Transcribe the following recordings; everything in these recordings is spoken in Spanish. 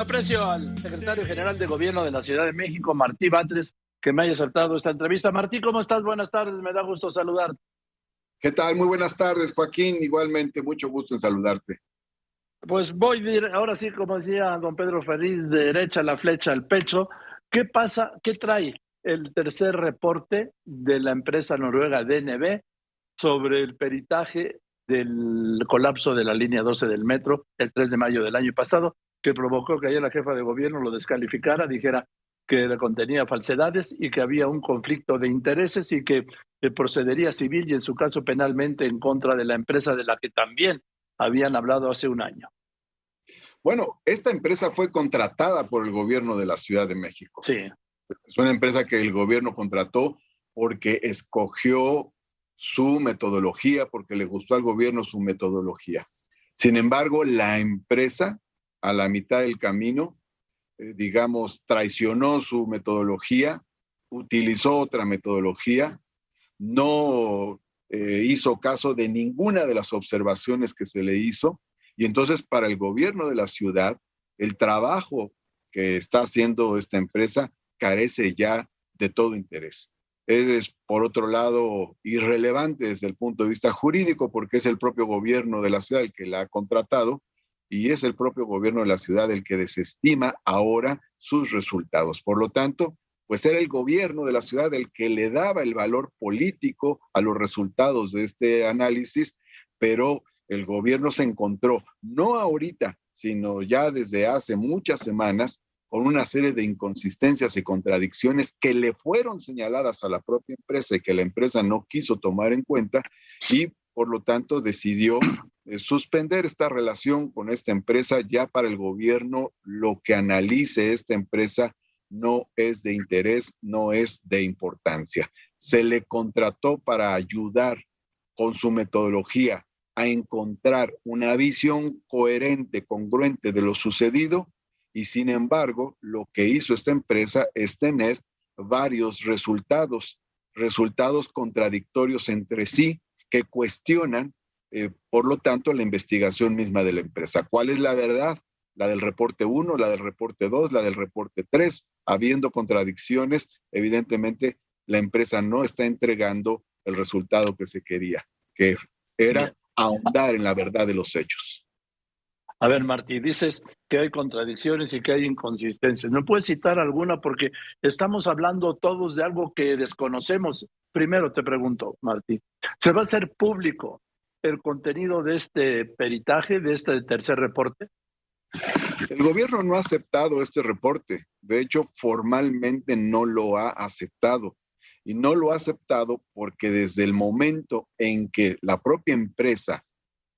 Aprecio al secretario general de Gobierno de la Ciudad de México, Martí Batres, que me haya aceptado esta entrevista. Martí, ¿cómo estás? Buenas tardes, me da gusto saludarte. ¿Qué tal? Muy buenas tardes, Joaquín. Igualmente, mucho gusto en saludarte. Pues ahora sí, como decía don Pedro Ferriz, de derecha la flecha al pecho. ¿Qué pasa? ¿Qué trae el tercer reporte de la empresa noruega DNB sobre el peritaje del colapso de la línea 12 del metro el 3 de mayo del año pasado, que provocó que ayer la jefa de gobierno lo descalificara, dijera que contenía falsedades y que había un conflicto de intereses y que procedería civil y en su caso penalmente en contra de la empresa de la que también habían hablado hace un año? Bueno, esta empresa fue contratada por el gobierno de la Ciudad de México. Sí. Es una empresa que el gobierno contrató porque escogió su metodología, porque le gustó al gobierno su metodología. Sin embargo, la empresa, a la mitad del camino, digamos, traicionó su metodología, utilizó otra metodología, no hizo caso de ninguna de las observaciones que se le hizo, y entonces para el gobierno de la ciudad, el trabajo que está haciendo esta empresa carece ya de todo interés. Es, por otro lado, irrelevante desde el punto de vista jurídico, porque es el propio gobierno de la ciudad el que la ha contratado, y es el propio gobierno de la ciudad el que desestima ahora sus resultados. Por lo tanto, pues era el gobierno de la ciudad el que le daba el valor político a los resultados de este análisis, pero el gobierno se encontró, no ahorita, sino ya desde hace muchas semanas, con una serie de inconsistencias y contradicciones que le fueron señaladas a la propia empresa y que la empresa no quiso tomar en cuenta, y por lo tanto decidió suspender esta relación con esta empresa. Ya para el gobierno lo que analice esta empresa no es de interés, no es de importancia. Se le contrató para ayudar con su metodología a encontrar una visión coherente, congruente de lo sucedido, y sin embargo, lo que hizo esta empresa es tener varios resultados contradictorios entre sí, que cuestionan, por lo tanto, la investigación misma de la empresa. ¿Cuál es la verdad? La del reporte 1, la del reporte 2, la del reporte 3. Habiendo contradicciones, evidentemente la empresa no está entregando el resultado que se quería, que era Bien. ahondar en la verdad de los hechos. A ver, Martí, dices que hay contradicciones y que hay inconsistencias. ¿No puedes citar alguna? Porque estamos hablando todos de algo que desconocemos. Primero te pregunto, Martí, ¿se va a hacer público el contenido de este peritaje, de este tercer reporte? El gobierno no ha aceptado este reporte. De hecho, formalmente no lo ha aceptado. Y no lo ha aceptado porque desde el momento en que la propia empresa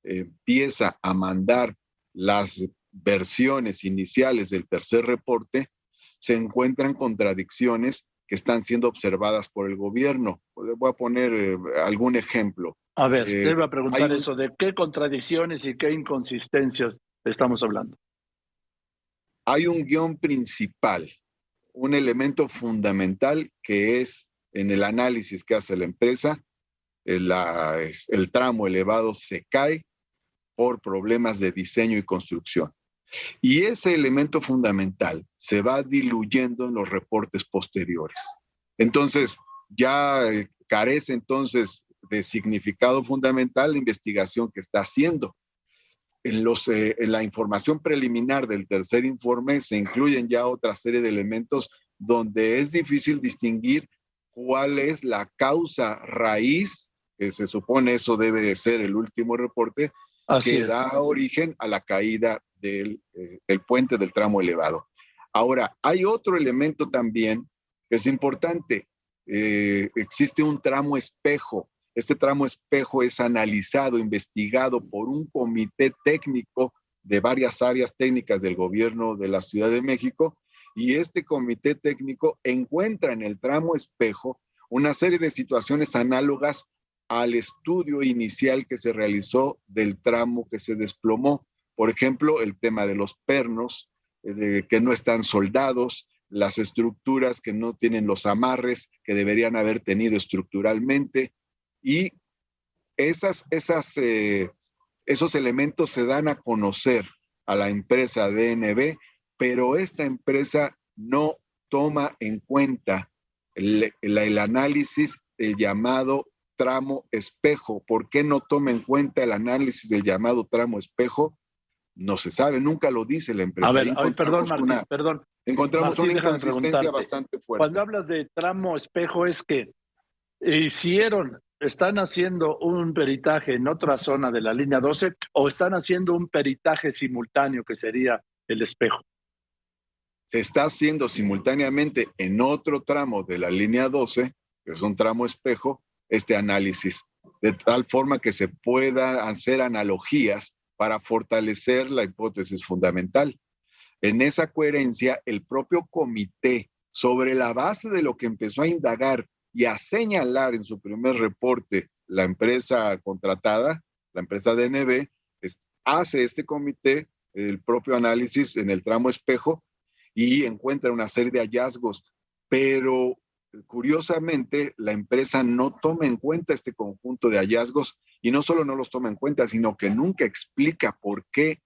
empieza a mandar las versiones iniciales del tercer reporte, se encuentran contradicciones que están siendo observadas por el gobierno. Voy a poner algún ejemplo. A ver, te iba a preguntar Hay eso, ¿de qué contradicciones y qué inconsistencias estamos hablando? hay un guión principal, un elemento fundamental que es en el análisis que hace la empresa, el tramo elevado se cae por problemas de diseño y construcción. Y ese elemento fundamental se va diluyendo en los reportes posteriores. Entonces, ya carece entonces de significado fundamental la investigación que está haciendo. En la información preliminar del tercer informe se incluyen ya otra serie de elementos donde es difícil distinguir cuál es la causa raíz, que se supone eso debe ser el último reporte, Así que es. da origen a la caída del puente del tramo elevado. Ahora, hay otro elemento también que es importante. Existe un tramo espejo. Este tramo espejo es analizado, investigado por un comité técnico de varias áreas técnicas del gobierno de la Ciudad de México, y este comité técnico encuentra en el tramo espejo una serie de situaciones análogas al estudio inicial que se realizó del tramo que se desplomó. Por ejemplo, el tema de los pernos, que no están soldados, las estructuras que no tienen los amarres que deberían haber tenido estructuralmente, y esos elementos se dan a conocer a la empresa DNB pero esta empresa no toma en cuenta el análisis del llamado tramo espejo. ¿Por qué no toma en cuenta el análisis del llamado tramo espejo? No se sabe, nunca lo dice la empresa. A ver, perdón, Martín, perdón. Encontramos Martín, una déjame inconsistencia preguntarte. bastante fuerte. Cuando hablas de tramo espejo es que están haciendo un peritaje en otra zona de la línea 12 o están haciendo un peritaje simultáneo que sería el espejo. Se está haciendo simultáneamente en otro tramo de la línea 12, que es un tramo espejo, este análisis, de tal forma que se puedan hacer analogías para fortalecer la hipótesis fundamental. En esa coherencia, el propio comité, sobre la base de lo que empezó a indagar y a señalar en su primer reporte la empresa contratada, la empresa DNB, hace este comité el propio análisis en el tramo espejo y encuentra una serie de hallazgos, pero curiosamente la empresa no toma en cuenta este conjunto de hallazgos y no solo no los toma en cuenta, sino que nunca explica por qué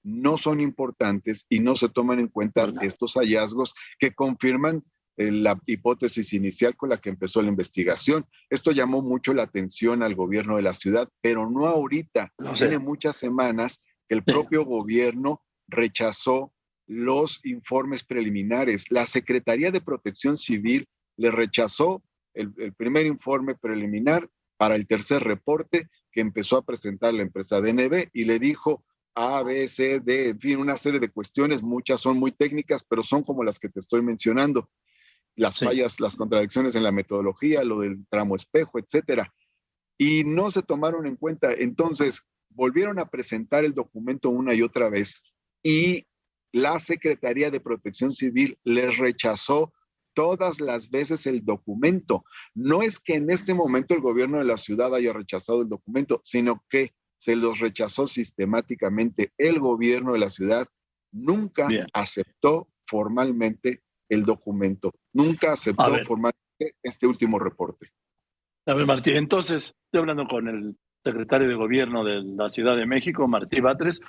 no son importantes y no se toman en cuenta estos hallazgos que confirman la hipótesis inicial con la que empezó la investigación. Esto llamó mucho la atención al gobierno de la ciudad, pero no ahorita. No sé. Tiene muchas semanas que el propio gobierno rechazó los informes preliminares. La Secretaría de Protección Civil le rechazó el primer informe preliminar para el tercer reporte que empezó a presentar la empresa DNB y le dijo A, B, C, D, en fin, una serie de cuestiones, muchas son muy técnicas, pero son como las que te estoy mencionando. Las fallas, las contradicciones en la metodología, lo del tramo espejo, etcétera. Y no se tomaron en cuenta. Entonces, volvieron a presentar el documento una y otra vez y la Secretaría de Protección Civil les rechazó todas las veces el documento. No es que en este momento el gobierno de la ciudad haya rechazado el documento, sino que se los rechazó sistemáticamente. El gobierno de la ciudad nunca aceptó formalmente el documento, nunca aceptó formalmente este último reporte. A ver, Martí, entonces estoy hablando con el secretario de Gobierno de la Ciudad de México, Martí Batres.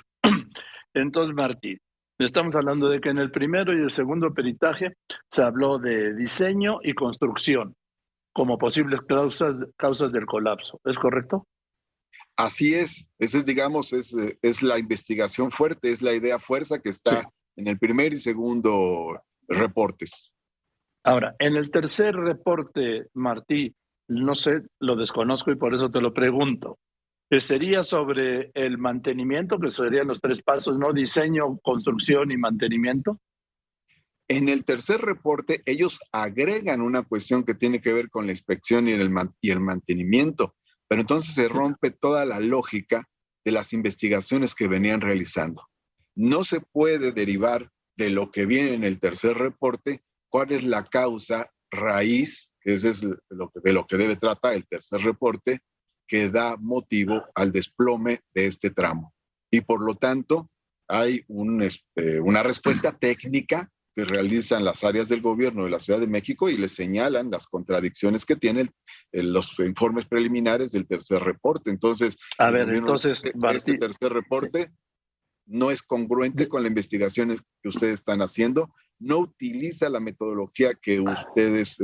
Entonces, Martí, estamos hablando de que en el primero y el segundo peritaje se habló de diseño y construcción como posibles causas del colapso. ¿Es correcto? Así es. Esa es, digamos, es la investigación fuerte, es la idea fuerza que está en el primer y segundo reportes. Ahora, en el tercer reporte, Martí, no sé, lo desconozco y por eso te lo pregunto. ¿Sería sobre el mantenimiento, que serían los tres pasos, ¿no? Diseño, construcción y mantenimiento. En el tercer reporte, ellos agregan una cuestión que tiene que ver con la inspección y el mantenimiento, pero entonces se rompe toda la lógica de las investigaciones que venían realizando. No se puede derivar de lo que viene en el tercer reporte cuál es la causa raíz, que ese es de lo que debe tratar el tercer reporte, que da motivo al desplome de este tramo. Y por lo tanto, hay una respuesta técnica que realizan las áreas del gobierno de la Ciudad de México y les señalan las contradicciones que tienen los informes preliminares del tercer reporte. Entonces, a ver, entonces, este tercer reporte no es congruente con la investigación que ustedes están haciendo, no utiliza la metodología que ustedes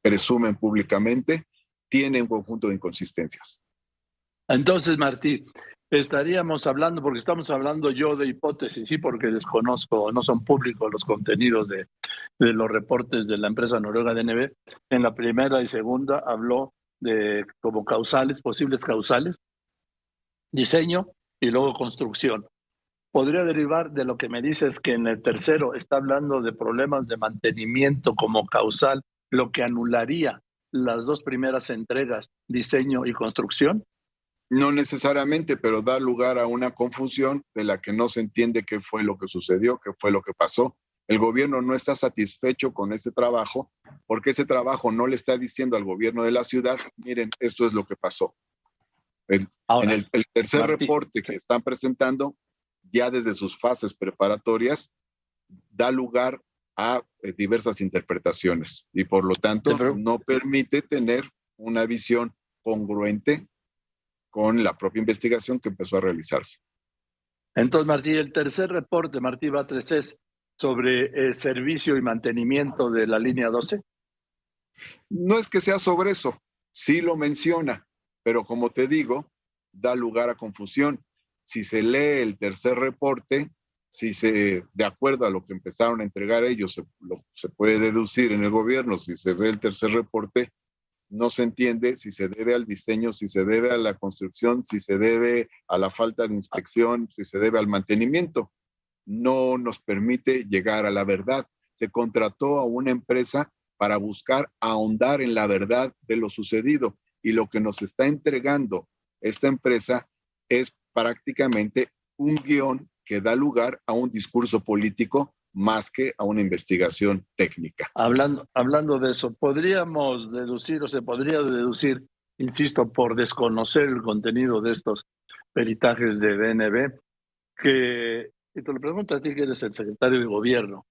presumen públicamente, tiene un conjunto de inconsistencias. Entonces, Martí, estaríamos hablando, porque estamos hablando yo de hipótesis, sí, porque desconozco, no son públicos los contenidos de los reportes de la empresa noruega DNB. En la primera y segunda habló de como causales, posibles causales, diseño y luego construcción. Podría derivar de lo que me dices que en el tercero está hablando de problemas de mantenimiento como causal, lo que anularía las dos primeras entregas, diseño y construcción. No necesariamente, pero da lugar a una confusión de la que no se entiende qué fue lo que sucedió, qué fue lo que pasó. El gobierno no está satisfecho con ese trabajo porque ese trabajo no le está diciendo al gobierno de la ciudad, miren, esto es lo que pasó. Ahora, en el tercer Martí, reporte que están presentando, ya desde sus fases preparatorias, da lugar a diversas interpretaciones y por lo tanto no permite tener una visión congruente con la propia investigación que empezó a realizarse. Entonces, Martí, el tercer reporte, Martí Batres, es sobre servicio y mantenimiento de la línea 12? No es que sea sobre eso, sí lo menciona, pero como te digo, da lugar a confusión. Si se lee el tercer reporte, de acuerdo a lo que empezaron a entregar ellos, se puede deducir en el gobierno, si se ve el tercer reporte, no se entiende si se debe al diseño, si se debe a la construcción, si se debe a la falta de inspección, si se debe al mantenimiento. No nos permite llegar a la verdad. Se contrató a una empresa para buscar ahondar en la verdad de lo sucedido, y lo que nos está entregando esta empresa es prácticamente un guión que da lugar a un discurso político más que a una investigación técnica. Hablando de eso, podríamos deducir, o se podría deducir, insisto, por desconocer el contenido de estos peritajes de DNB, y te lo pregunto a ti que eres el secretario de Gobierno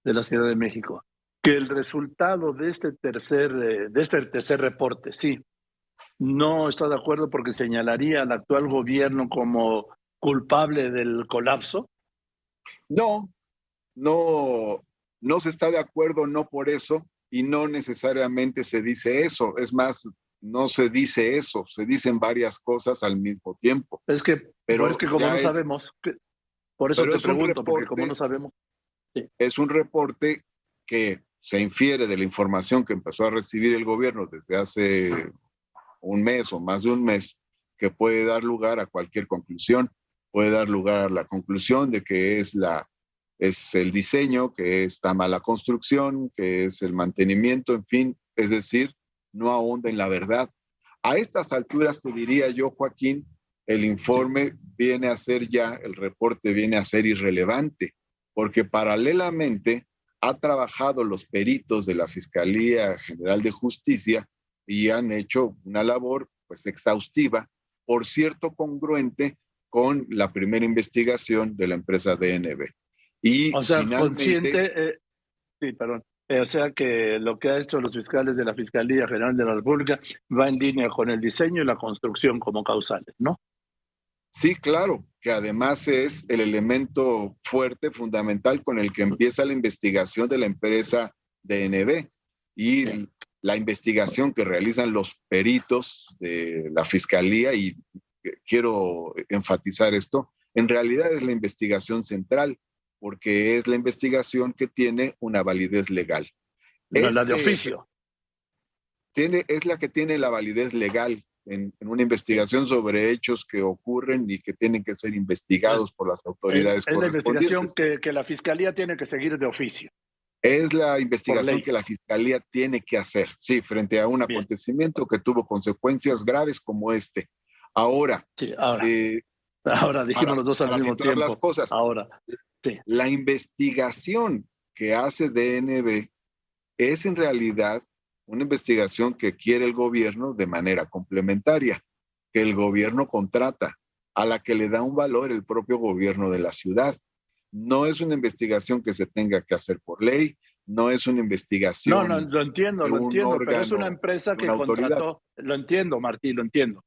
de la Ciudad de México, que el resultado de este tercer reporte, sí, no está de acuerdo porque señalaría al actual gobierno como culpable del colapso. No, no se está de acuerdo, no por eso, y no necesariamente se dice eso. Es más, no se dice eso, se dicen varias cosas al mismo tiempo. Es que como no sabemos, por eso te pregunto, porque como no sabemos. Sí. Es un reporte que se infiere de la información que empezó a recibir el gobierno desde hace un mes o más de un mes, que puede dar lugar a cualquier conclusión. Puede dar lugar a la conclusión de que es el diseño, que está mala construcción, que es el mantenimiento, en fin, es decir, no ahonda en la verdad. A estas alturas te diría yo, Joaquín, el informe viene a ser ya, el reporte viene a ser irrelevante, porque paralelamente ha trabajado los peritos de la Fiscalía General de Justicia y han hecho una labor pues exhaustiva, por cierto, congruente con la primera investigación de la empresa DNB. Y o sea, finalmente, consciente, sí, perdón. O sea que lo que ha hecho los fiscales de la Fiscalía General de la República va en línea con el diseño y la construcción como causales, ¿no? Sí, claro, que además es el elemento fuerte, fundamental, con el que empieza la investigación de la empresa DNB. Y sí, la investigación que realizan los peritos de la Fiscalía, y quiero enfatizar esto, en realidad es la investigación central, porque es la investigación que tiene una validez legal. La de oficio. Es la que tiene la validez legal en una investigación sobre hechos que ocurren y que tienen que ser investigados por las autoridades correspondientes. Es la investigación que la Fiscalía tiene que seguir de oficio. Es la investigación que la Fiscalía tiene que hacer, sí, frente a un acontecimiento que tuvo consecuencias graves como este. Ahora, sí, ahora dijimos los dos al mismo tiempo. Las cosas. Ahora, sí. La investigación que hace DNB es en realidad una investigación que quiere el gobierno de manera complementaria, que el gobierno contrata, a la que le da un valor el propio gobierno de la ciudad. No es una investigación que se tenga que hacer por ley, no es una investigación. No, lo entiendo, pero es una empresa que contrató, lo entiendo, Martí, lo entiendo,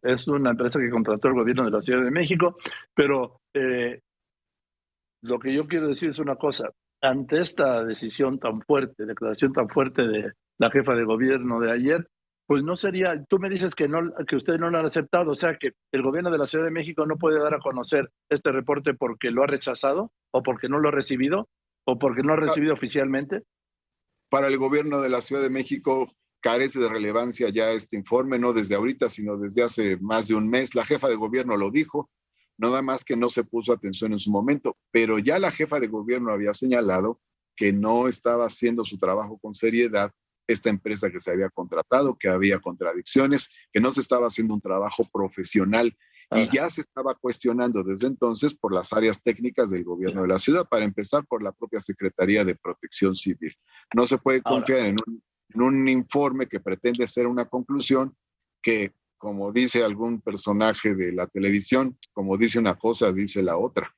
es una empresa que contrató el gobierno de la Ciudad de México, pero lo que yo quiero decir es una cosa. Ante esta decisión tan fuerte, declaración tan fuerte de la jefa de gobierno de ayer, pues no sería, tú me dices que ustedes no lo han aceptado, o sea que el gobierno de la Ciudad de México no puede dar a conocer este reporte porque lo ha rechazado, o porque no lo ha recibido, o porque no ha recibido oficialmente. Para el gobierno de la Ciudad de México carece de relevancia ya este informe, no desde ahorita, sino desde hace más de un mes. La jefa de gobierno lo dijo, nada más que no se puso atención en su momento, pero ya la jefa de gobierno había señalado que no estaba haciendo su trabajo con seriedad esta empresa que se había contratado, que había contradicciones, que no se estaba haciendo un trabajo profesional, y ya se estaba cuestionando desde entonces por las áreas técnicas del gobierno de la ciudad, para empezar por la propia Secretaría de Protección Civil. No se puede confiar en un informe que pretende ser una conclusión que, como dice algún personaje de la televisión, como dice una cosa, dice la otra.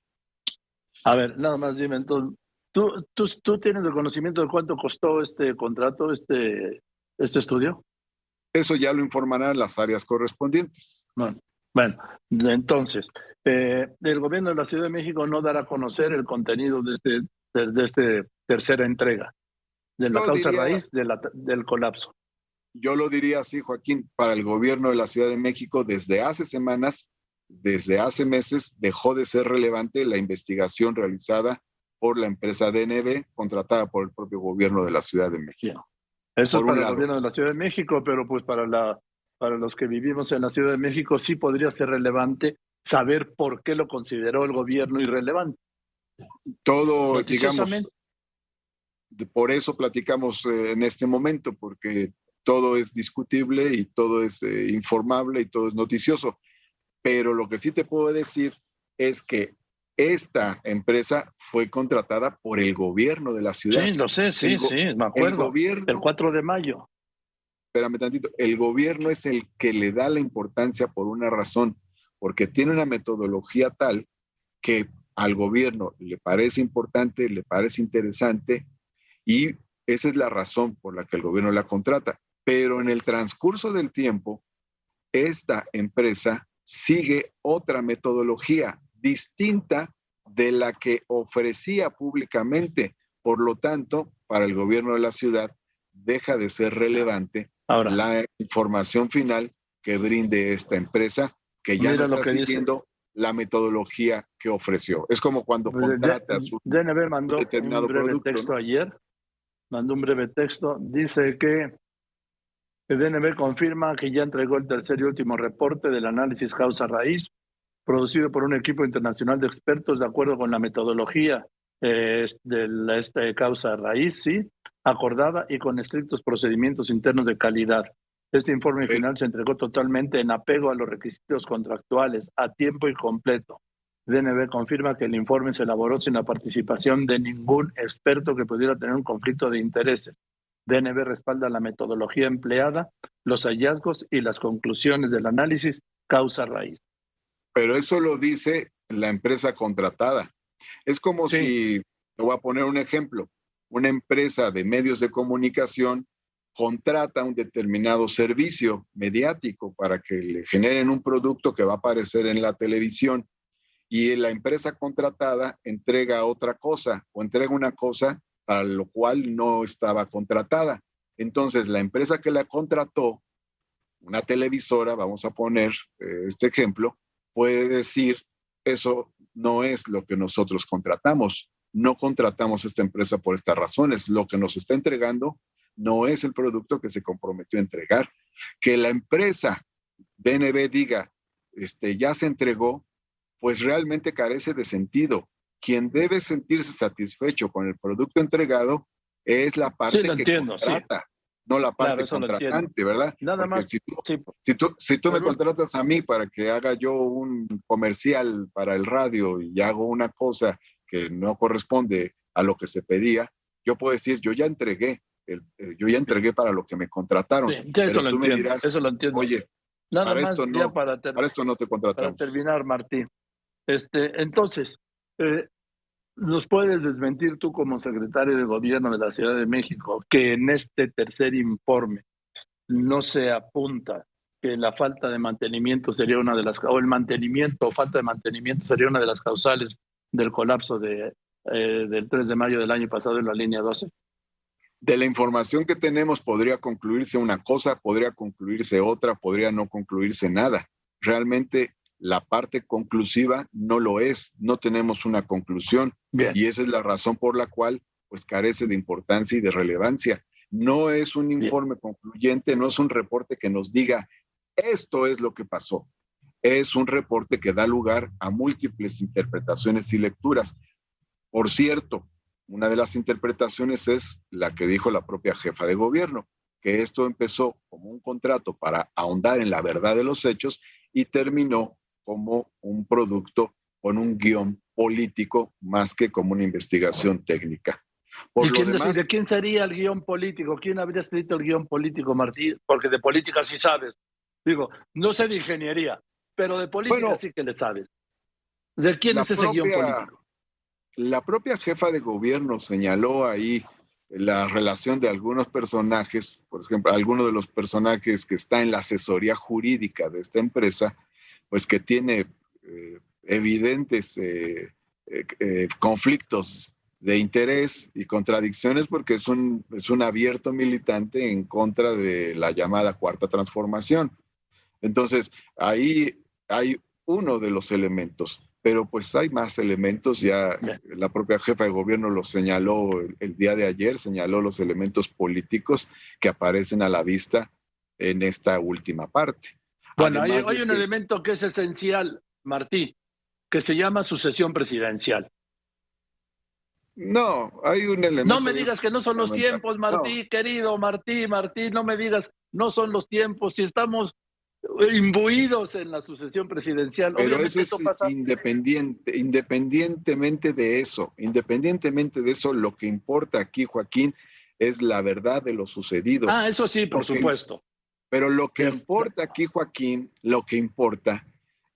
A ver, nada más dime, entonces, ¿tú tienes el conocimiento de cuánto costó este contrato, este estudio? Eso ya lo informarán las áreas correspondientes. Bueno, Bueno, entonces, el gobierno de la Ciudad de México no dará a conocer el contenido de este tercera entrega, de la Yo causa diría, raíz del colapso. yo lo diría así, Joaquín, para el gobierno de la Ciudad de México desde hace semanas, desde hace meses, dejó de ser relevante la investigación realizada por la empresa DNB, contratada por el propio gobierno de la Ciudad de Bien. México. Eso es Por un para el lado. gobierno de la Ciudad de México, pero pues para los que vivimos en la Ciudad de México sí podría ser relevante saber por qué lo consideró el gobierno irrelevante. Todo, digamos, Noticiosamente, por eso platicamos en este momento, porque todo es discutible y todo es informable y todo es noticioso. Pero lo que sí te puedo decir es que esta empresa fue contratada por el gobierno de la ciudad. sí, lo sé, El, sí, go sí, me el acuerdo. El gobierno, 4 de mayo. espérame tantito, el gobierno es el que le da la importancia por una razón, porque tiene una metodología tal que al gobierno le parece importante, le parece interesante, y esa es la razón por la que el gobierno la contrata. Pero en el transcurso del tiempo, esta empresa sigue otra metodología distinta de la que ofrecía públicamente. Por lo tanto, para el gobierno de la ciudad, deja de ser relevante Ahora, la información final que brinde esta empresa, que ya no mira lo está que dice. siguiendo la metodología que ofreció. Es como cuando contratas un DNB mandó un determinado breve producto, texto ¿no? ayer, mandó un breve texto, dice que el DNB confirma que ya entregó el tercer y último reporte del análisis causa-raíz, producido por un equipo internacional de expertos de acuerdo con la metodología de causa-raíz, sí, acordada y con estrictos procedimientos internos de calidad. Este informe El, final se entregó totalmente en apego a los requisitos contractuales, a tiempo y completo. DNB confirma que el informe se elaboró sin la participación de ningún experto que pudiera tener un conflicto de intereses. DNB respalda la metodología empleada, los hallazgos y las conclusiones del análisis causa-raíz. pero eso lo dice la empresa contratada. Es como Sí, si, te voy a poner un ejemplo, una empresa de medios de comunicación contrata un determinado servicio mediático para que le generen un producto que va a aparecer en la televisión, y la empresa contratada entrega otra cosa o entrega una cosa para lo cual no estaba contratada. Entonces, la empresa que la contrató, una televisora, vamos a poner este ejemplo, puede decir, eso no es lo que nosotros contratamos. No contratamos esta empresa por estas razones. Lo que nos está entregando no es el producto que se comprometió a entregar. Que la empresa DNB diga, ya se entregó, pues realmente carece de sentido. Quien debe sentirse satisfecho con el producto entregado es la sí, parte lo que entiendo, sí, contrata, no la claro, parte eso lo entiendo. contratante, ¿verdad? Nada Porque más, sí, si tú me por último, contratas a mí para que haga yo un comercial para el radio y hago una cosa que no corresponde a lo que se pedía, yo puedo decir, yo ya entregué para lo que me sí, contrataron, ya pero tú me dirás, eso lo entiendo. oye, Nada más ya para esto no te para contratamos. terminar, Martín. Entonces, eh, ¿nos puedes desmentir tú como secretario de gobierno de la Ciudad de México que en este tercer informe no se apunta que la falta de mantenimiento sería una de las, o el mantenimiento o falta de mantenimiento sería una de las causales del colapso del 3 de mayo del año pasado en la línea 12? De la información que tenemos podría concluirse una cosa, podría concluirse otra, podría no concluirse nada. Realmente la parte conclusiva no lo es, no tenemos una conclusión, Bien, y esa es la razón por la cual pues carece de importancia y de relevancia. No es un bien. informe concluyente, no es un reporte que nos diga esto es lo que pasó. Es un reporte que da lugar a múltiples interpretaciones y lecturas. Por cierto, una de las interpretaciones es la que dijo la propia jefa de gobierno, que esto empezó como un contrato para ahondar en la verdad de los hechos y terminó como un producto con un guión político más que como una investigación técnica. Por ¿Y lo quién decide? demás, ¿Quién sería el guión político? ¿Quién habría escrito el guión político, Martín? Porque de política sí sabes. Digo, no sé de ingeniería, pero de política bueno, sí que le sabes. ¿De quién la es ese guión propia, político? la propia jefa de gobierno señaló ahí la relación de algunos personajes, por ejemplo, algunos de los personajes que está en la asesoría jurídica de esta empresa, pues que tiene evidentes conflictos de interés y contradicciones porque es un abierto militante en contra de la llamada Cuarta Transformación. Entonces, ahí hay uno de los elementos, pero pues hay más elementos, ya la propia jefa de gobierno lo señaló el día de ayer, señaló los elementos políticos que aparecen a la vista en esta última parte. Bueno, hay un elemento que es esencial, Martí, que se llama sucesión presidencial. No, hay un elemento. No me digas que no son los tiempos, Martí, no. Querido Martí, no me digas, no son los tiempos, si estamos imbuidos en la sucesión presidencial. Pero obviamente eso pasa independientemente de eso, lo que importa aquí, Joaquín, es la verdad de lo sucedido. Ah, eso sí, por supuesto. Pero lo que importa aquí, Joaquín, lo que importa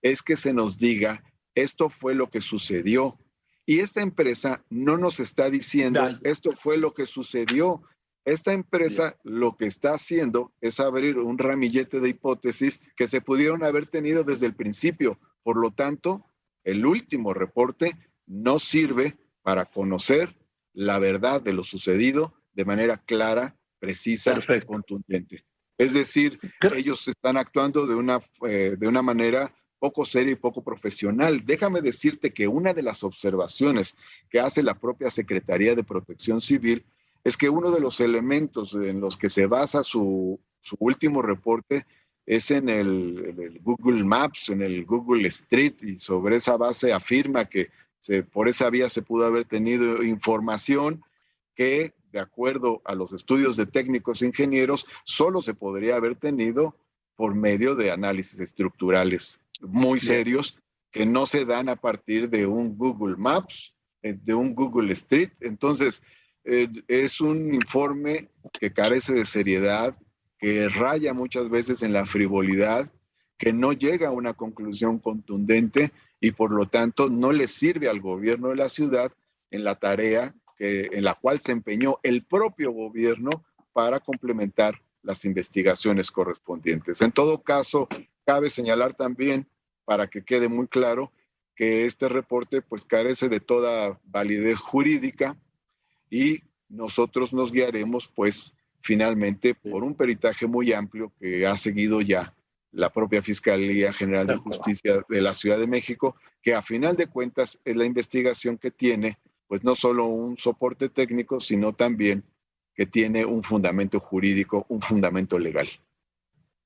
es que se nos diga, esto fue lo que sucedió. Y esta empresa no nos está diciendo, esto fue lo que sucedió. Esta empresa lo que está haciendo es abrir un ramillete de hipótesis que se pudieron haber tenido desde el principio. Por lo tanto, el último reporte no sirve para conocer la verdad de lo sucedido de manera clara, precisa y contundente. Es decir, ellos están actuando de una manera poco seria y poco profesional. Déjame decirte que una de las observaciones que hace la propia Secretaría de Protección Civil es que uno de los elementos en los que se basa su último reporte es en el Google Maps, en el Google Street, y sobre esa base afirma que por esa vía se pudo haber tenido información que, de acuerdo a los estudios de técnicos e ingenieros, solo se podría haber tenido por medio de análisis estructurales muy serios que no se dan a partir de un Google Maps, de un Google Street. Entonces, es un informe que carece de seriedad, que raya muchas veces en la frivolidad, que no llega a una conclusión contundente y por lo tanto no le sirve al gobierno de la ciudad en la tarea en la cual se empeñó el propio gobierno para complementar las investigaciones correspondientes. En todo caso, cabe señalar también, para que quede muy claro, que este reporte pues carece de toda validez jurídica y nosotros nos guiaremos pues finalmente por un peritaje muy amplio que ha seguido ya la propia Fiscalía General de Justicia de la Ciudad de México, que a final de cuentas es la investigación que tiene pues no solo un soporte técnico, sino también que tiene un fundamento jurídico, un fundamento legal.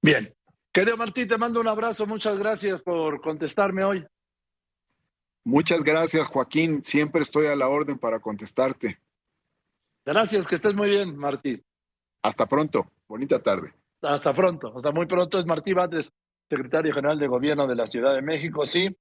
Bien. Querido Martí, te mando un abrazo. Muchas gracias por contestarme hoy. Muchas gracias, Joaquín. Siempre estoy a la orden para contestarte. Gracias, que estés muy bien, Martí. Hasta pronto. Bonita tarde. Hasta pronto. Hasta muy pronto. Es Martí Batres, secretario general de Gobierno de la Ciudad de México. Sí.